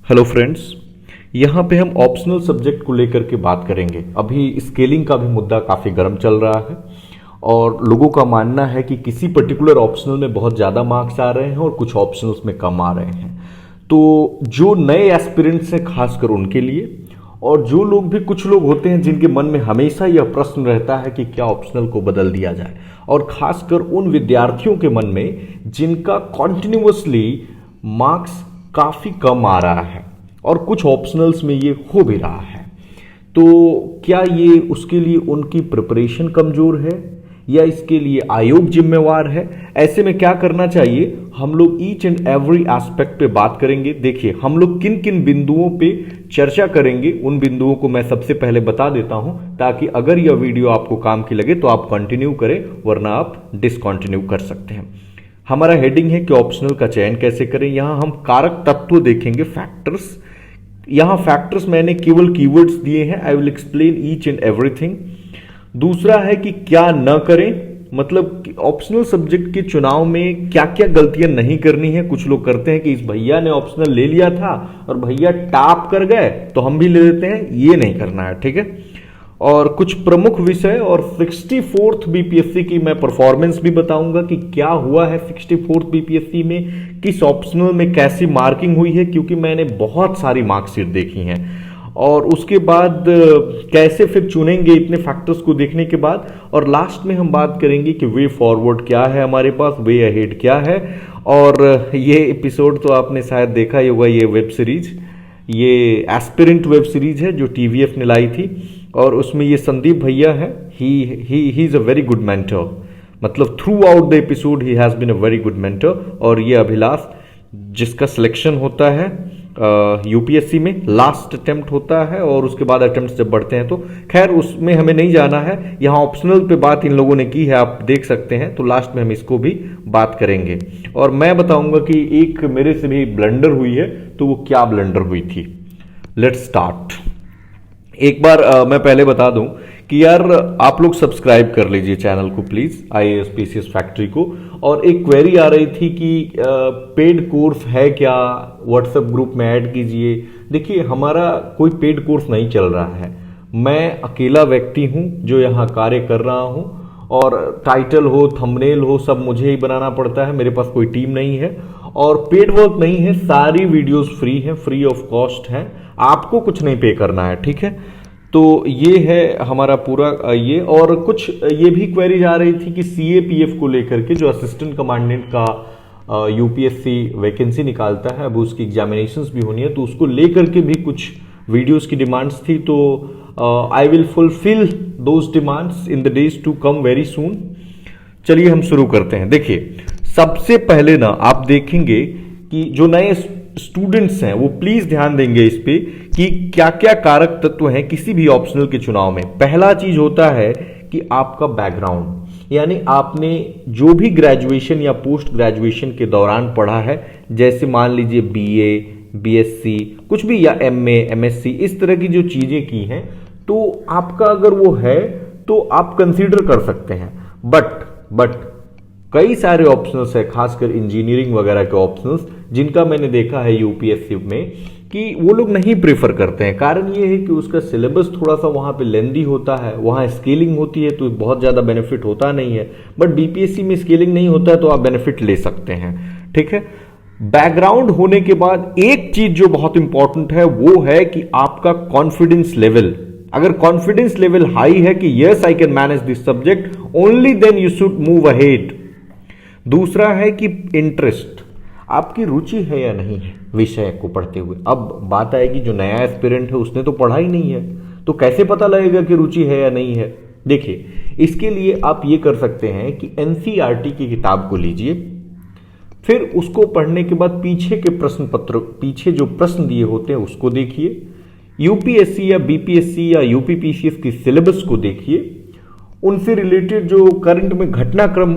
Hello friends, यहाँ पे हम ऑप्शनल सब्जेक्ट को लेकर के बात करेंगे। अभी स्केलिंग का भी मुद्दा काफ़ी गर्म चल रहा है और लोगों का मानना है कि किसी पर्टिकुलर ऑप्शनल में बहुत ज़्यादा मार्क्स आ रहे हैं और कुछ ऑप्शनल्स में कम आ रहे हैं। तो जो नए एस्पिरेंट्स हैं खासकर उनके लिए, और जो लोग भी, कुछ लोग होते हैं जिनके मन में हमेशा यह प्रश्न रहता है कि क्या ऑप्शनल को बदल दिया जाए, और खासकर उन विद्यार्थियों के मन में जिनका कॉन्टिन्यूअसली मार्क्स काफ़ी कम आ रहा है और कुछ ऑप्शनल्स में ये हो भी रहा है। तो क्या ये उसके लिए उनकी प्रिपरेशन कमज़ोर है या इसके लिए आयोग जिम्मेवार है? ऐसे में क्या करना चाहिए? हम लोग ईच एंड एवरी एस्पेक्ट पे बात करेंगे। देखिए, हम लोग किन किन बिंदुओं पे चर्चा करेंगे, उन बिंदुओं को मैं सबसे पहले बता देता हूं, ताकि अगर यह वीडियो आपको काम की लगे तो आप कंटिन्यू करें, वरना आप डिसकंटिन्यू कर सकते हैं। हमारा हेडिंग है कि ऑप्शनल का चयन कैसे करें। यहां हम कारक तत्व देखेंगे, फैक्टर्स। यहां फैक्टर्स मैंने केवल कीवर्ड्स दिए हैं। I will explain each and everything. दूसरा है कि क्या न करें, मतलब ऑप्शनल सब्जेक्ट के चुनाव में क्या क्या गलतियां नहीं करनी है। कुछ लोग करते हैं कि इस भैया ने ऑप्शनल ले लिया था और भैया टॉप कर गए तो हम भी ले लेते हैं, ये नहीं करना है, ठीक है। और कुछ प्रमुख विषय और 64th बीपीएससी की मैं परफॉर्मेंस भी बताऊंगा कि क्या हुआ है 64th बीपीएससी में, किस ऑप्शनल में कैसी मार्किंग हुई है, क्योंकि मैंने बहुत सारी मार्कशीट देखी हैं। और उसके बाद कैसे फिर चुनेंगे इतने फैक्टर्स को देखने के बाद। और लास्ट में हम बात करेंगे कि वे फॉरवर्ड क्या है हमारे पास, वे अहेड क्या है। और ये एपिसोड तो आपने शायद देखा ही होगा, ये वेब सीरीज, ये एस्पिरेंट वेब सीरीज है जो टीवीएफ ने लाई थी, और उसमें ये संदीप भैया है। He is a very good mentor, मतलब throughout the episode he has been a very good mentor. और ये अभिलाष, जिसका सिलेक्शन होता है यूपीएससी में, लास्ट अटेम्प्ट होता है और उसके बाद अटेम्प्ट जब बढ़ते हैं तो खैर उसमें हमें नहीं जाना है। यहाँ ऑप्शनल पे बात इन लोगों ने की है, आप देख सकते हैं, तो लास्ट में हम इसको भी बात करेंगे। और मैं बताऊंगा कि एक मेरे से भी ब्लंडर हुई है, तो वो क्या ब्लंडर हुई थी। Let's start. एक बार मैं पहले बता दूं कि यार आप लोग सब्सक्राइब कर लीजिए चैनल को प्लीज, आईएएस पीसीएस फैक्ट्री को। और एक क्वेरी आ रही थी कि पेड कोर्स है क्या, व्हाट्सएप ग्रुप में ऐड कीजिए। देखिए, हमारा कोई पेड कोर्स नहीं चल रहा है। मैं अकेला व्यक्ति हूं जो यहां कार्य कर रहा हूं, और टाइटल हो, थंबनेल हो, सब मुझे ही बनाना पड़ता है। मेरे पास कोई टीम नहीं है और पेड वर्क नहीं है। सारी वीडियोस फ्री है, फ्री ऑफ कॉस्ट है, आपको कुछ नहीं पे करना है, ठीक है। तो ये है हमारा पूरा ये। और कुछ ये भी क्वेरीज आ रही थी कि सीएपीएफ को लेकर के, जो असिस्टेंट कमांडेंट का यूपीएससी वैकेंसी निकालता है, अब उसकी एग्जामिनेशंस भी होनी है, तो उसको लेकर के भी कुछ वीडियोस की डिमांड्स थी। तो I will fulfil those demands in the days to come very soon. चलिए हम शुरू करते हैं। देखिए, सबसे पहले ना आप देखेंगे कि जो नए स्टूडेंट्स हैं वो प्लीज ध्यान देंगे इस पे कि क्या क्या कारक तत्व हैं किसी भी ऑप्शनल के चुनाव में। पहला चीज होता है कि आपका बैकग्राउंड, यानी आपने जो भी ग्रेजुएशन या पोस्ट ग्रेजुएशन के दौरान पढ़ा है, जैसे मान लीजिए बीए, बीएससी, कुछ भी, या एमए, एमएससी, इस तरह की जो चीजें की हैं, तो आपका अगर वो है तो आप कंसीडर कर सकते हैं। बट कई सारे ऑप्शनल्स है, खासकर इंजीनियरिंग वगैरह के ऑप्शनल्स, जिनका मैंने देखा है यूपीएससी में कि वो लोग नहीं प्रेफर करते हैं। कारण ये है कि उसका सिलेबस थोड़ा सा वहां पे लेंदी होता है, वहां स्केलिंग होती है, तो बहुत ज्यादा बेनिफिट होता नहीं है। बट बीपीएससी में स्केलिंग नहीं होता है तो आप बेनिफिट ले सकते हैं, ठीक है। बैकग्राउंड होने के बाद एक चीज जो बहुत इंपॉर्टेंट है वो है कि आपका कॉन्फिडेंस लेवल। अगर कॉन्फिडेंस लेवल हाई है कि yes I can manage this subject, only then you should move ahead. दूसरा है कि इंटरेस्ट, आपकी रुचि है या नहीं है विषय को पढ़ते हुए। अब बात आएगी जो नया एस्पिरेंट है उसने तो पढ़ा ही नहीं है, तो कैसे पता लगेगा कि रुचि है या नहीं है। देखिए, इसके लिए आप ये कर सकते हैं कि एनसीईआरटी की किताब को लीजिए, फिर उसको पढ़ने के बाद पीछे के प्रश्न पत्र, पीछे जो प्रश्न दिए होते हैं उसको देखिए, यूपीएससी या बीपीएससी या यूपीपीसीएस की सिलेबस को देखिए, उनसे रिलेटेड जो करंट में घटनाक्रम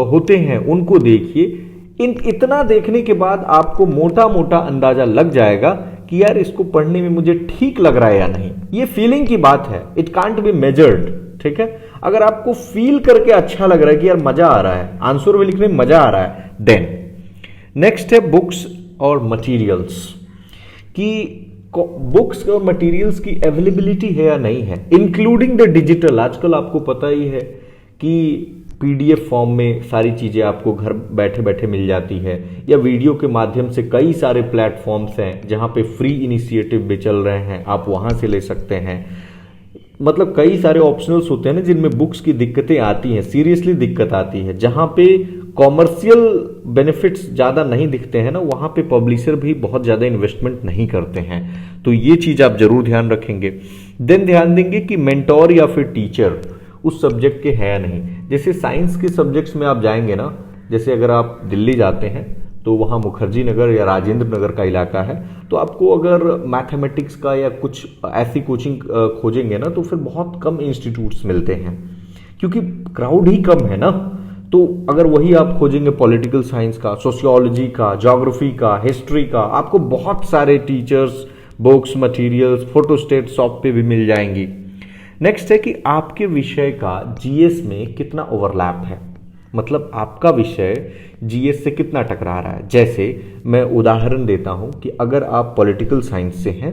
होते हैं उनको देखिए। इतना देखने के बाद आपको मोटा मोटा अंदाजा लग जाएगा कि यार इसको पढ़ने में मुझे ठीक लग रहा है या नहीं। ये फीलिंग की बात है, इट कांट बी मेजर्ड, ठीक है। अगर आपको फील करके अच्छा लग रहा है कि यार मजा आ रहा है, आंसर में लिखने में मजा आ रहा है, देन नेक्स्ट है बुक्स और मटेरियल्स। कि बुक्स और मटेरियल्स की अवेलेबिलिटी है या नहीं है, इंक्लूडिंग द डिजिटल। आजकल आपको पता ही है कि पीडीएफ फॉर्म में सारी चीज़ें आपको घर बैठे बैठे मिल जाती है, या वीडियो के माध्यम से कई सारे प्लेटफॉर्म्स हैं जहां पे फ्री इनिशिएटिव भी चल रहे हैं, आप वहां से ले सकते हैं। मतलब कई सारे ऑप्शनल्स होते हैं ना जिनमें बुक्स की दिक्कतें आती हैं, सीरियसली दिक्कत आती है, जहां पे कॉमर्शियल बेनिफिट्स ज़्यादा नहीं दिखते हैं ना, वहां पे पब्लिशर भी बहुत ज़्यादा इन्वेस्टमेंट नहीं करते हैं। तो ये चीज़ आप जरूर ध्यान रखेंगे। देन ध्यान देंगे कि मेंटोर या फिर टीचर उस सब्जेक्ट के है या नहीं। जैसे साइंस के सब्जेक्ट्स में आप जाएंगे ना, जैसे अगर आप दिल्ली जाते हैं तो वहाँ मुखर्जी नगर या राजेंद्र नगर का इलाका है, तो आपको अगर मैथमेटिक्स का या कुछ ऐसी कोचिंग खोजेंगे ना तो फिर बहुत कम इंस्टीट्यूट्स मिलते हैं, क्योंकि क्राउड ही कम है ना। तो अगर वही आप खोजेंगे पॉलिटिकल साइंस का, सोशियोलॉजी का, ज्योग्राफी का, हिस्ट्री का, आपको बहुत सारे teachers, books, materials, photostat shop पे भी मिल जाएंगी। नेक्स्ट है कि आपके विषय का जीएस में कितना ओवरलैप है, मतलब आपका विषय जीएस से कितना टकरा रहा है। जैसे मैं उदाहरण देता हूं कि अगर आप पॉलिटिकल साइंस से हैं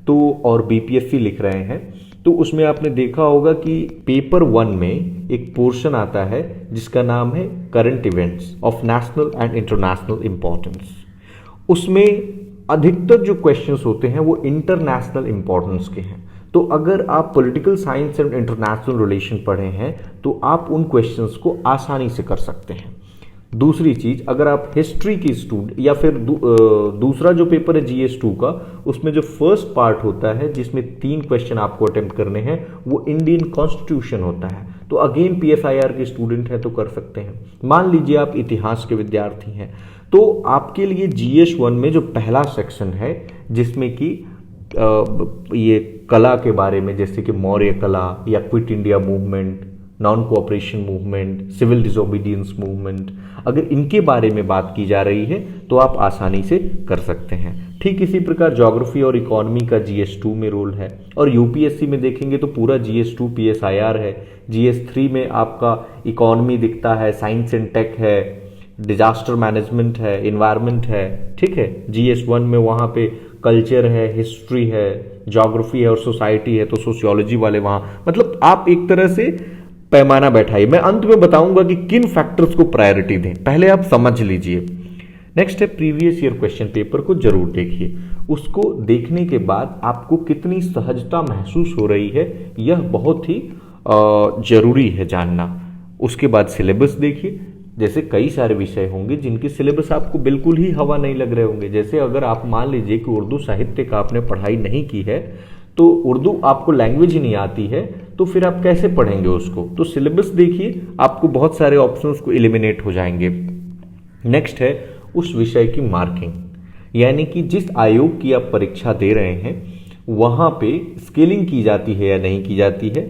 तो और बीपीएससी लिख रहे हैं, तो उसमें आपने देखा होगा कि पेपर 1 में एक पोर्शन आता है जिसका नाम है current events of national and international importance. उसमें अधिकतर जो क्वेश्चंस होते हैं वो इंटरनेशनल इंपॉर्टेंस के हैं। तो अगर आप political science and international relation पढ़े हैं तो आप उन क्वेश्चंस को आसानी से कर सकते हैं। दूसरी चीज, अगर आप हिस्ट्री की स्टूडेंट या फिर दूसरा जो पेपर है जीएस2 का, उसमें जो फर्स्ट पार्ट होता है जिसमें 3 क्वेश्चन आपको अटेम्प्ट करने हैं वो इंडियन कॉन्स्टिट्यूशन होता है। तो अगेन पीएसआईआर के स्टूडेंट हैं तो कर सकते हैं। मान लीजिए आप इतिहास के विद्यार्थी हैं तो आपके लिए जीएस1 में जो पहला सेक्शन है जिसमें कि ये कला के बारे में, जैसे कि मौर्य कला या quit India movement, non cooperation movement, civil disobedience movement, अगर इनके बारे में बात की जा रही है तो आप आसानी से कर सकते हैं। ठीक इसी प्रकार ज्योग्राफी और इकोनॉमी का जीएस2 में रोल है, और यूपीएससी में देखेंगे तो पूरा जीएस2 पीएसआईआर है। जीएस3 में आपका इकोनॉमी दिखता है, साइंस एंड टेक है, डिजास्टर मैनेजमेंट है, इन्वायरमेंट है, ठीक है। जीएस1 में वहाँ पे कल्चर है, हिस्ट्री है, ज्योग्राफी है और सोसाइटी है, तो सोशियोलॉजी वाले वहाँ, मतलब आप एक तरह से पैमाना बैठाइए। मैं अंत में बताऊंगा कि किन फैक्टर्स को प्रायोरिटी दें, पहले आप समझ लीजिए। नेक्स्ट है प्रीवियस ईयर क्वेश्चन पेपर को जरूर देखिए। उसको देखने के बाद आपको कितनी सहजता महसूस हो रही है यह बहुत ही जरूरी है जानना। उसके बाद सिलेबस देखिए, जैसे कई सारे विषय होंगे जिनके सिलेबस आपको बिल्कुल ही हवा नहीं लग रहे होंगे। जैसे अगर आप मान लीजिए कि उर्दू साहित्य का आपने पढ़ाई नहीं की है, तो उर्दू आपको लैंग्वेज ही नहीं आती है, तो फिर आप कैसे पढ़ेंगे उसको। तो सिलेबस देखिए, आपको बहुत सारे ऑप्शंस को एलिमिनेट हो जाएंगे। नेक्स्ट है उस विषय की मार्किंग, यानी कि जिस आयोग की आप परीक्षा दे रहे हैं वहां पे स्केलिंग की जाती है या नहीं की जाती है,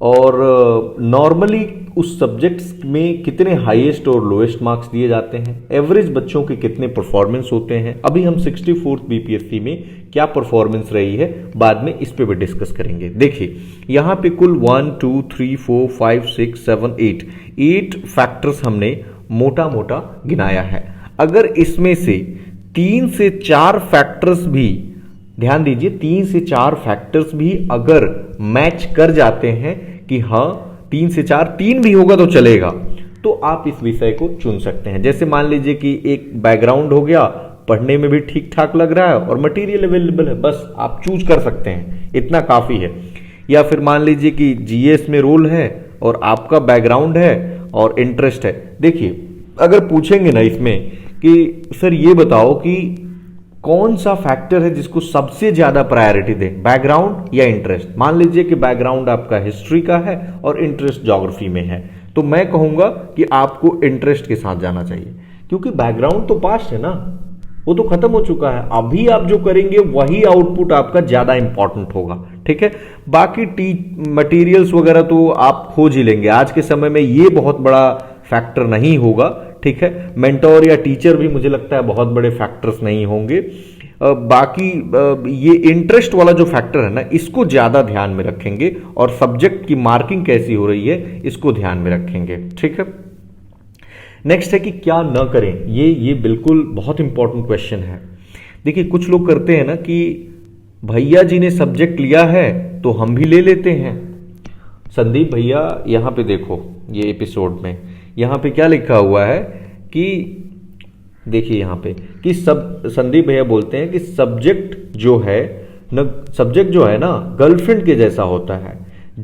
और नॉर्मली उस सब्जेक्ट्स में कितने हाईएस्ट और लोएस्ट मार्क्स दिए जाते हैं, एवरेज बच्चों के कितने परफॉर्मेंस होते हैं। अभी हम 64th बीपीएससी में क्या परफॉर्मेंस रही है बाद में इस पे भी डिस्कस करेंगे। देखिए यहाँ पे कुल 1 2 3 4 5 6 7 8 फैक्टर्स हमने मोटा मोटा गिनाया है। अगर इसमें से 3 से 4 फैक्टर्स भी, ध्यान दीजिए 3 से 4 फैक्टर्स भी अगर मैच कर जाते हैं कि हाँ 3 से 4, 3 भी होगा तो चलेगा, तो आप इस विषय को चुन सकते हैं। जैसे मान लीजिए कि एक बैकग्राउंड हो गया, पढ़ने में भी ठीक ठाक लग रहा है और मटेरियल अवेलेबल है, बस आप चूज कर सकते हैं, इतना काफी है। या फिर मान लीजिए कि जीएस में रोल है और आपका बैकग्राउंड है और इंटरेस्ट है। देखिए अगर पूछेंगे ना इसमें कि सर ये बताओ कि कौन सा फैक्टर है जिसको सबसे ज्यादा प्रायोरिटी दें, बैकग्राउंड या इंटरेस्ट। मान लीजिए कि बैकग्राउंड आपका हिस्ट्री का है और इंटरेस्ट ज्योग्राफी में है, तो मैं कहूंगा कि आपको इंटरेस्ट के साथ जाना चाहिए, क्योंकि बैकग्राउंड तो पास्ट है ना, वो तो खत्म हो चुका है। अभी आप जो करेंगे वही आउटपुट आपका ज्यादा इंपॉर्टेंट होगा, ठीक है। बाकी मटेरियल्स वगैरह तो आप खोज ही लेंगे, आज के समय में ये बहुत बड़ा फैक्टर नहीं होगा, ठीक है। मेंटोर या टीचर भी मुझे लगता है बहुत बड़े फैक्टर्स नहीं होंगे। बाकी ये इंटरेस्ट वाला जो फैक्टर है ना, इसको ज्यादा ध्यान में रखेंगे, और सब्जेक्ट की मार्किंग कैसी हो रही है इसको ध्यान में रखेंगे, ठीक है। नेक्स्ट है कि क्या न करें, ये बिल्कुल बहुत इंपॉर्टेंट क्वेश्चन है। देखिए कुछ लोग करते हैं ना कि भैया जी ने सब्जेक्ट लिया है तो हम भी ले लेते हैं। संदीप भैया यहाँ पे देखो, ये एपिसोड में यहाँ पे क्या लिखा हुआ है कि देखिए यहाँ पे कि सब संदीप भैया बोलते हैं कि सब्जेक्ट जो है ना गर्लफ्रेंड के जैसा होता है।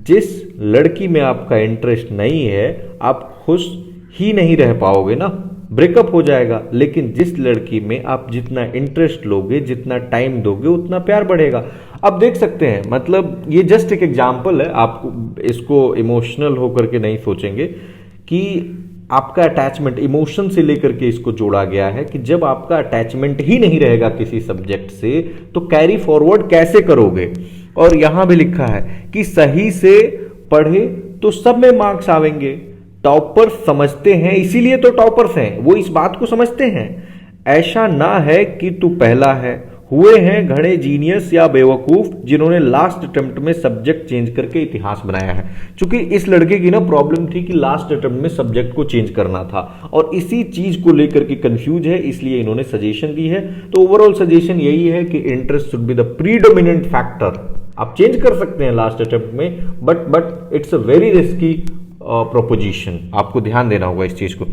जिस लड़की में आपका इंटरेस्ट नहीं है आप खुश ही नहीं रह पाओगे ना, ब्रेकअप हो जाएगा। लेकिन जिस लड़की में आप जितना इंटरेस्ट लोगे, जितना टाइम दोगे, उतना प्यार बढ़ेगा। अब देख सकते हैं, मतलब ये जस्ट एक एग्जाम्पल है, आप इसको इमोशनल होकर के नहीं सोचेंगे कि आपका अटैचमेंट इमोशन से लेकर के इसको जोड़ा गया है कि जब आपका अटैचमेंट ही नहीं रहेगा किसी सब्जेक्ट से तो कैरी फॉरवर्ड कैसे करोगे। और यहां भी लिखा है कि सही से पढ़े तो सब में मार्क्स आवेंगे। टॉपर्स समझते हैं, इसीलिए तो टॉपर्स हैं, वो इस बात को समझते हैं। ऐसा ना है कि तू पहला है, हुए हैं घणे जीनियस या बेवकूफ जिन्होंने लास्ट अटेम्प्ट में सब्जेक्ट चेंज करके इतिहास बनाया है। क्योंकि इस लड़के की ना प्रॉब्लम थी कि लास्ट अटेम्प्ट में सब्जेक्ट को चेंज करना था और इसी चीज को लेकर के कंफ्यूज है, इसलिए इन्होंने सजेशन दी है। तो ओवरऑल सजेशन यही है कि interest should be the predominant factor. आप चेंज कर सकते हैं लास्ट अटेम्प्ट में, but it's a very risky proposition. आपको ध्यान देना होगा इस चीज को।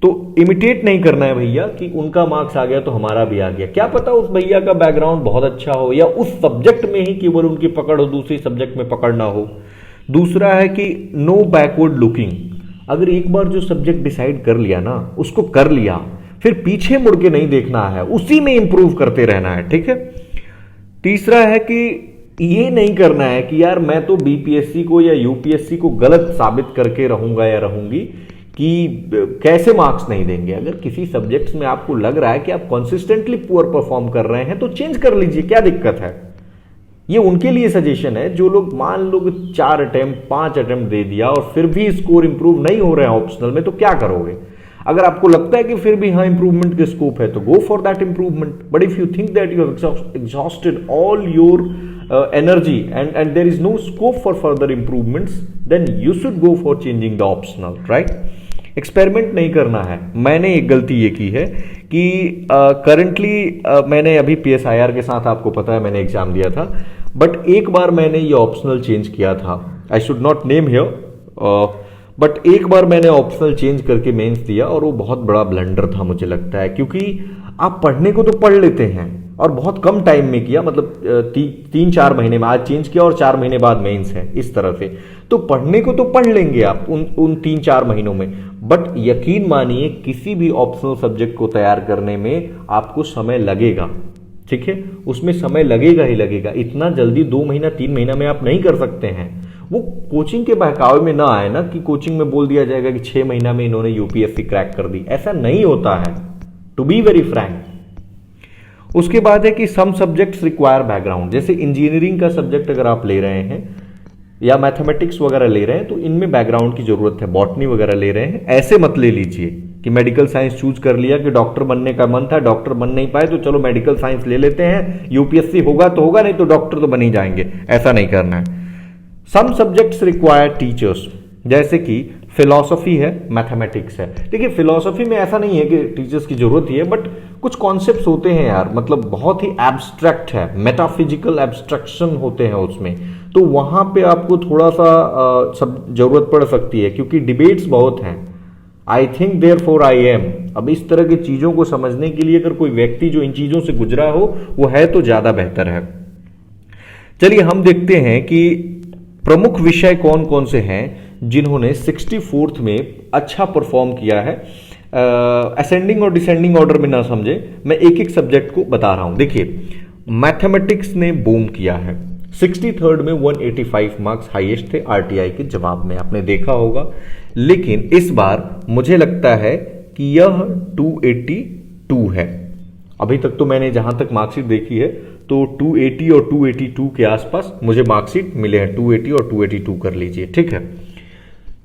तो इमिटेट नहीं करना है भैया कि उनका मार्क्स आ गया तो हमारा भी आ गया। क्या पता उस भैया का बैकग्राउंड बहुत अच्छा हो या उस सब्जेक्ट में ही केवल उनकी पकड़ हो, दूसरी सब्जेक्ट में पकड़ ना हो। दूसरा है कि नो बैकवर्ड लुकिंग। अगर एक बार जो सब्जेक्ट डिसाइड कर लिया ना, उसको कर लिया, फिर पीछे मुड़ के नहीं देखना है, उसी में इंप्रूव करते रहना है, ठीक है। तीसरा है कि ये नहीं करना है कि यार मैं तो बीपीएससी को या यूपीएससी को गलत साबित करके रहूंगा या रहूंगी कि कैसे मार्क्स नहीं देंगे। अगर किसी सब्जेक्ट्स में आपको लग रहा है कि आप कंसिस्टेंटली पुअर परफॉर्म कर रहे हैं तो चेंज कर लीजिए, क्या दिक्कत है। ये उनके लिए सजेशन है जो लोग मान लो 4 अटेम्प्ट 5 अटेम्प्ट दे दिया और फिर भी स्कोर इंप्रूव नहीं हो रहे हैं ऑप्शनल में, तो क्या करोगे। अगर आपको लगता है कि फिर भी हाँ इंप्रूवमेंट के स्कोप है तो go for that improvement. But if you think that you have exhausted all your energy and there is no scope for further improvements, then you should go for changing the optional, right। Experiment नहीं करना है। मैंने एक गलती ये की है कि करंटली मैंने अभी PSIR के साथ, आपको पता है मैंने एग्जाम दिया था, बट एक बार मैंने ये ऑप्शनल चेंज किया था। I should not name here, but एक बार मैंने ऑप्शनल चेंज करके मेंस दिया और वो बहुत बड़ा ब्लंडर था मुझे लगता है। क्योंकि आप पढ़ने को तो पढ़ लेते हैं और बहुत कम टाइम में किया, मतलब 3-4 महीने में, आज चेंज किया और 4 महीने बाद मेंस है, इस तरह से। तो पढ़ने को तो पढ़ लेंगे आप उन 3-4 महीनों में, बट यकीन मानिए किसी भी ऑप्शनल सब्जेक्ट को तैयार करने में आपको समय लगेगा, ठीक है। उसमें समय लगेगा ही लगेगा। इतना जल्दी 2 महीना 3 महीना में आप नहीं कर सकते हैं। वो कोचिंग के बहकावे में ना आए ना कि कोचिंग में बोल दिया जाएगा कि 6 महीना में इन्होंने यूपीएससी क्रैक कर दी। ऐसा नहीं होता है, टू बी वेरी फ्रैंक। उसके बाद है कि सम सब्जेक्ट्स रिक्वायर बैकग्राउंड। जैसे इंजीनियरिंग का सब्जेक्ट अगर आप ले रहे हैं या मैथमेटिक्स वगैरह ले रहे हैं तो इनमें बैकग्राउंड की जरूरत है। बॉटनी वगैरह ले रहे हैं, ऐसे मत ले लीजिए कि मेडिकल साइंस चूज कर लिया कि डॉक्टर बनने का मन था, डॉक्टर बन नहीं पाए तो चलो मेडिकल साइंस ले लेते हैं, यूपीएससी होगा तो होगा, नहीं तो डॉक्टर तो बन ही जाएंगे। ऐसा नहीं करना है। सम सब्जेक्ट्स रिक्वायर टीचर्स, जैसे कि फिलॉसफी है, मैथमेटिक्स है। देखिए फिलॉसफी में ऐसा नहीं है कि टीचर्स की जरूरत ही है, बट कुछ कॉन्सेप्ट्स होते हैं यार, मतलब बहुत ही एब्स्ट्रैक्ट है, मेटाफिजिकल एब्स्ट्रैक्शन होते हैं उसमें, तो वहां पे आपको थोड़ा सा सब जरूरत पड़ सकती है क्योंकि डिबेट्स बहुत हैं। I think therefore I am. अब इस तरह की चीजों को समझने के लिए अगर कोई व्यक्ति जो इन चीजों से गुजरा हो वो है तो ज्यादा बेहतर है। चलिए हम देखते हैं कि प्रमुख विषय कौन कौन से हैं जिन्होंने 64th में अच्छा परफॉर्म किया है। असेंडिंग और डिसेंडिंग ऑर्डर में ना समझे, मैं एक एक सब्जेक्ट को बता रहा हूं। देखिए मैथमेटिक्स ने बूम किया है। 63rd में 185 मार्क्स हाईएस्ट थे आरटीआई के जवाब में, आपने देखा होगा। लेकिन इस बार मुझे लगता है कि यह 282 है। अभी तक तो मैंने जहां तक मार्कशीट देखी है तो 280 और 282 के आसपास मुझे मार्कशीट मिले हैं। 280 और 282 कर लीजिए, ठीक है।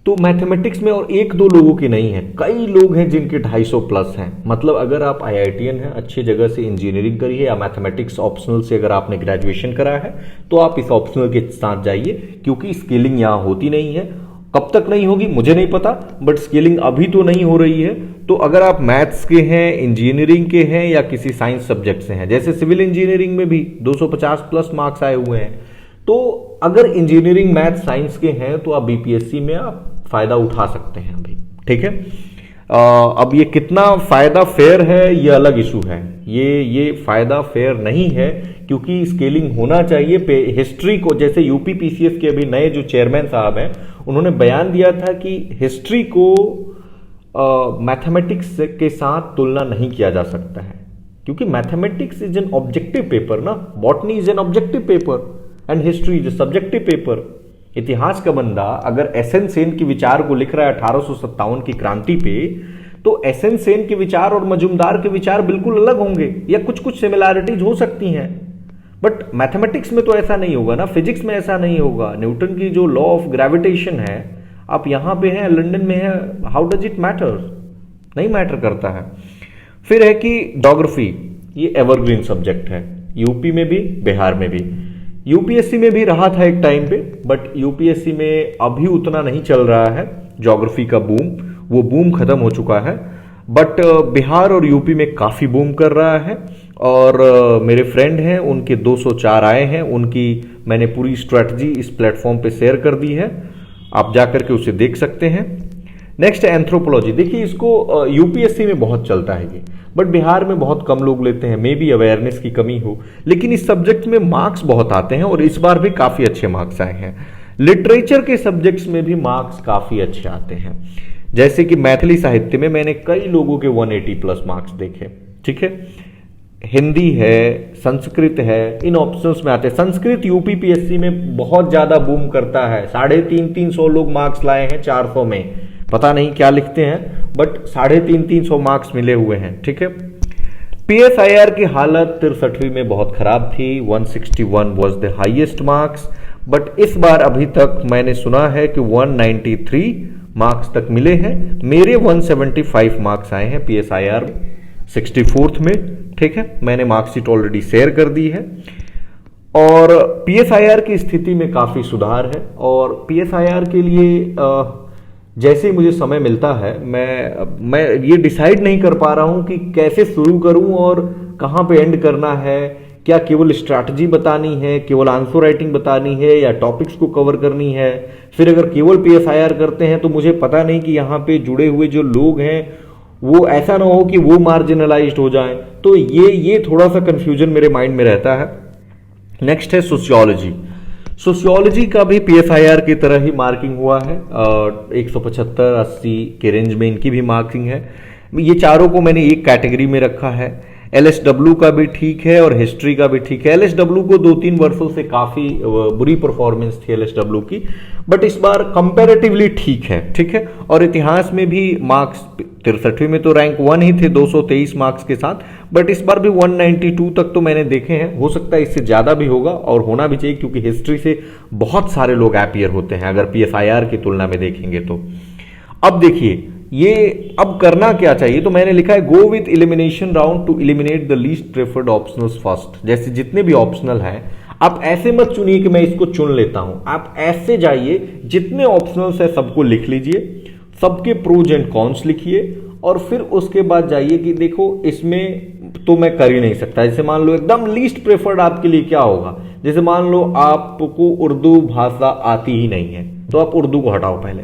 तो मैथमेटिक्स में और 1-2 लोगों की नहीं है, कई लोग हैं जिनके 250 प्लस हैं। मतलब अगर आप आईआईटीएन हैं, अच्छी जगह से इंजीनियरिंग करिए या मैथमेटिक्स ऑप्शनल से अगर आपने ग्रेजुएशन करा है तो आप इस ऑप्शनल के साथ जाइए, क्योंकि स्केलिंग यहाँ होती नहीं है। कब तक नहीं होगी मुझे नहीं पता, बट स्केलिंग अभी तो नहीं हो रही है। तो अगर आप मैथ्स के हैं, इंजीनियरिंग के हैं या किसी साइंस सब्जेक्ट से हैं, जैसे सिविल इंजीनियरिंग में भी 250 प्लस मार्क्स आए हुए हैं, तो अगर इंजीनियरिंग मैथ साइंस के हैं तो आप बीपीएससी में आप फायदा उठा सकते हैं अभी। ठीक है, अब ये कितना फायदा फेयर है ये अलग इशू है। ये फायदा फेयर नहीं है, क्योंकि स्केलिंग होना चाहिए। हिस्ट्री को, जैसे यूपी पीसीएस के अभी नए जो चेयरमैन साहब हैं, उन्होंने बयान दिया था कि हिस्ट्री को मैथमेटिक्स के साथ तुलना नहीं किया जा सकता है, क्योंकि mathematics is an objective paper ना, botany is an objective paper and history is a subjective paper. इतिहास का बंदा अगर एस एन सेन के विचार को लिख रहा है 1857 की क्रांति पे, तो एस एन सेन के विचार और मजुमदार के विचार बिल्कुल अलग होंगे, या कुछ कुछ सिमिलैरिटीज हो सकती हैं, बट मैथमेटिक्स में तो ऐसा नहीं होगा ना, फिजिक्स में ऐसा नहीं होगा। न्यूटन की जो लॉ ऑफ ग्रेविटेशन है, आप यहां पे हैं, लंदन में है, हाउ डज इट मैटर? नहीं मैटर करता है। फिर है कि ज्योग्राफी, ये एवरग्रीन सब्जेक्ट है, यूपी में भी बिहार में भी, यूपीएससी में भी रहा था एक टाइम पे, बट यूपीएससी में अभी उतना नहीं चल रहा है ज्योग्राफी का बूम, वो बूम खत्म हो चुका है। बट बिहार और यूपी में काफी बूम कर रहा है, और मेरे फ्रेंड हैं उनके 204 आए हैं, उनकी मैंने पूरी स्ट्रेटजी इस प्लेटफॉर्म पे शेयर कर दी है, आप जाकर के उसे देख सकते हैं। नेक्स्ट है एंथ्रोपोलॉजी। देखिए इसको यूपीएससी में बहुत चलता है ये, बट बिहार में बहुत कम लोग लेते हैं, मे बी अवेयरनेस की कमी हो, लेकिन इस सब्जेक्ट में मार्क्स बहुत आते हैं और इस बार भी काफी अच्छे मार्क्स आए हैं। लिटरेचर के सब्जेक्ट्स में भी मार्क्स काफी अच्छे आते हैं, जैसे कि मैथिली साहित्य में मैंने कई लोगों के 180 प्लस मार्क्स देखे। ठीक है, हिंदी है, संस्कृत है, इन ऑप्शंस में आते हैं। संस्कृत यूपी पीएससी में बहुत ज्यादा बूम करता है, 350-300 लोग मार्क्स लाए हैं 400 में, पता नहीं क्या लिखते हैं, बट 350-300 मार्क्स मिले हुए हैं। ठीक है, पीएसआईआर की हालत 63वीं में बहुत खराब थी, 161 was the highest marks, but इस बार अभी तक मैंने सुना है कि 193 मार्क्स तक मिले हैं। मेरे 175 मार्क्स आए हैं पीएसआईआर 64th में। ठीक है, मैंने मार्कशीट ऑलरेडी शेयर कर दी है, और पीएसआईआर की स्थिति में काफी सुधार है, और पीएसआईआर के लिए जैसे ही मुझे समय मिलता है, मैं ये डिसाइड नहीं कर पा रहा हूं कि कैसे शुरू करूं और कहां पे एंड करना है, क्या केवल स्ट्रैटेजी बतानी है, केवल आंसर राइटिंग बतानी है, या टॉपिक्स को कवर करनी है। फिर अगर केवल पीएसआईआर करते हैं तो मुझे पता नहीं कि यहाँ पे जुड़े हुए जो लोग हैं वो ऐसा ना हो कि वो मार्जिनलाइज्ड हो जाएं, तो ये थोड़ा सा कंफ्यूजन मेरे माइंड में रहता है। नेक्स्ट है सोशियोलॉजी। सोशियोलॉजी का भी पीएसआईआर की तरह ही मार्किंग हुआ है, 175-80 के रेंज में इनकी भी मार्किंग है। ये चारों को मैंने एक कैटेगरी में रखा है। एलएसडब्ल्यू का भी ठीक है और हिस्ट्री का भी ठीक है। एलएसडब्ल्यू को 2-3 वर्षों से काफी बुरी परफॉर्मेंस थी एलएसडब्ल्यू की, बट इस बार कंपैरेटिवली ठीक है। ठीक है, और इतिहास में भी मार्क्स 63वीं में तो रैंक 1 ही थे 223 मार्क्स के साथ, बट इस बार भी 192 तक तो मैंने देखे हैं। हो सकता है इससे ज्यादा भी होगा, और होना भी चाहिए, क्योंकि हिस्ट्री से बहुत सारे लोग अपीयर होते हैं अगर पीएसआईआर की तुलना में देखेंगे तो। अब देखिए ये अब करना क्या चाहिए, तो मैंने लिखा है go with elimination round to eliminate the least preferred optionals first. जैसे जितने भी ऑप्शनल हैं, आप ऐसे मत चुनिए कि मैं इसको चुन लेता हूं, आप ऐसे जाइए, जितने ऑप्शनल्स है सबको लिख लीजिए, सबके प्रोज एंड कॉन्स लिखिए, और फिर उसके बाद जाइए कि देखो इसमें तो मैं कर ही नहीं सकता। जैसे मान लो एकदम लीस्ट प्रेफर्ड आपके लिए क्या होगा, जैसे मान लो आपको उर्दू भाषा आती ही नहीं है, तो आप उर्दू को हटाओ पहले।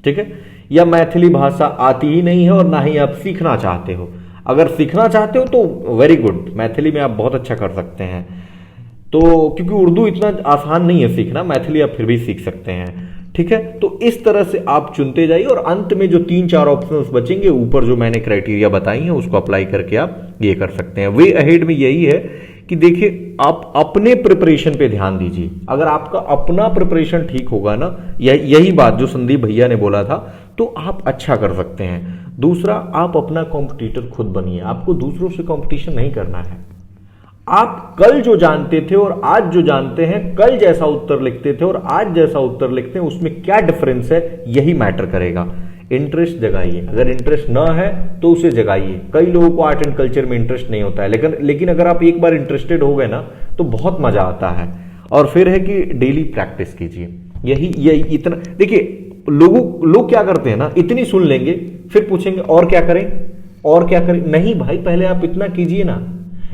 ठीक है, या मैथिली भाषा आती ही नहीं है और ना ही आप सीखना चाहते हो। अगर सीखना चाहते हो तो वेरी गुड, मैथिली में आप बहुत अच्छा कर सकते हैं, तो क्योंकि उर्दू इतना आसान नहीं है सीखना, मैथिली आप फिर भी सीख सकते हैं। ठीक है, तो इस तरह से आप चुनते जाइए, और अंत में जो 3-4 ऑप्शंस बचेंगे ऊपर जो मैंने क्राइटेरिया बताई हैं उसको अप्लाई करके आप ये कर सकते हैं। वे अहेड में यही है कि देखिए आप अपने प्रिपरेशन पे ध्यान दीजिए। अगर आपका अपना प्रिपरेशन ठीक होगा ना, यही बात जो संदीप भैया ने बोला था, तो आप अच्छा कर सकते हैं। दूसरा, आप अपना कॉम्पिटिटर खुद बनिए, आपको दूसरों से कंपटीशन नहीं करना है। आप कल जो जानते थे और आज जो जानते हैं, कल जैसा उत्तर लिखते थे और आज जैसा उत्तर लिखते हैं, उसमें क्या डिफरेंस है, यही मैटर करेगा। इंटरेस्ट जगाइए, अगर इंटरेस्ट ना है तो उसे जगाइए। कई लोगों को आर्ट एंड कल्चर में इंटरेस्ट नहीं होता है, लेकिन अगर आप एक बार इंटरेस्टेड हो गए ना तो बहुत मजा आता है। और फिर है कि डेली प्रैक्टिस कीजिए। यही इतना देखिए, लोग क्या करते हैं ना, इतनी सुन लेंगे फिर पूछेंगे और क्या करें, और क्या करें। नहीं भाई, पहले आप इतना कीजिए ना,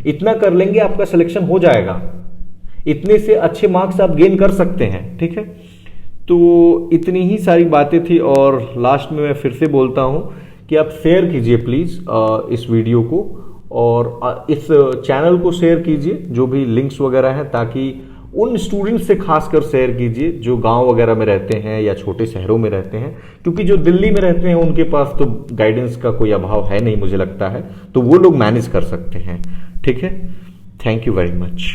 इतना कर लेंगे आपका सिलेक्शन हो जाएगा, इतने से अच्छे मार्क्स आप गेन कर सकते हैं। ठीक है, तो इतनी ही सारी बातें थी। और लास्ट में मैं फिर से बोलता हूं कि आप शेयर कीजिए प्लीज इस वीडियो को, और इस चैनल को शेयर कीजिए, जो भी लिंक्स वगैरह हैं, ताकि उन स्टूडेंट्स से खासकर शेयर कीजिए जो गांव वगैरह में रहते हैं या छोटे शहरों में रहते हैं, क्योंकि जो दिल्ली में रहते हैं उनके पास तो गाइडेंस का कोई अभाव है नहीं मुझे लगता है, तो वो लोग मैनेज कर सकते हैं। ठीक है, थैंक यू वेरी मच।